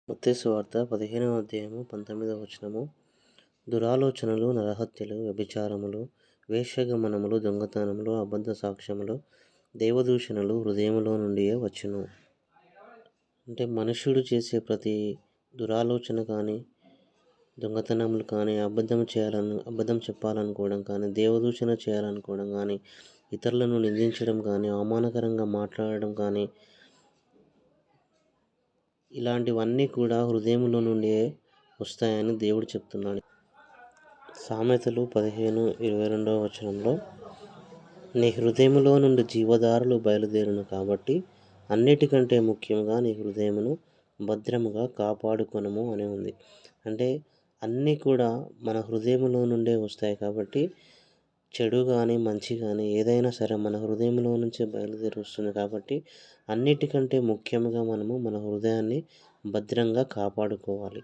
మత్తయి సువార్త 15వ అధ్యాయము 19వ వచనము. దురాలోచనలు, నరహత్యలు, వ్యభిచారములు, వేశ్యాగమనములు, దొంగతనములు, అబద్ధ సాక్ష్యములు, దైవదూషణలు హృదయములో నుండియే వచ్చును. అంటే మనుష్యుడు చేసే ప్రతి దురాలోచన కానీ, దొంగతనములు కానీ, అబద్ధం చెప్పాలనుకోవడం కానీ, దేవదూషణ చేయాలనుకోవడం కానీ, ఇతరులను నిందించడం కానీ, అవమానకరంగా మాట్లాడడం కానీ, ఇలాంటివన్నీ కూడా హృదయంలో నుండే వస్తాయని దేవుడు చెప్తున్నాడు. సామెతలు 15:22 వచనంలో, నీ హృదయములో నుండి జీవధారలు బయలుదేరును కాబట్టి అన్నిటికంటే ముఖ్యంగా నీ హృదయమును భద్రముగా కాపాడుకొనుము అని ఉంది. అంటే అన్నీ కూడా మన హృదయంలో నుండే వస్తాయి కాబట్టి చెడు కానీ మంచి కానీ ఏదైనా సరే మన హృదయంలో నుంచే బయలుదేరి వస్తుంది కాబట్టి అన్నిటికంటే ముఖ్యంగా మనము మన హృదయాన్ని భద్రంగా కాపాడుకోవాలి.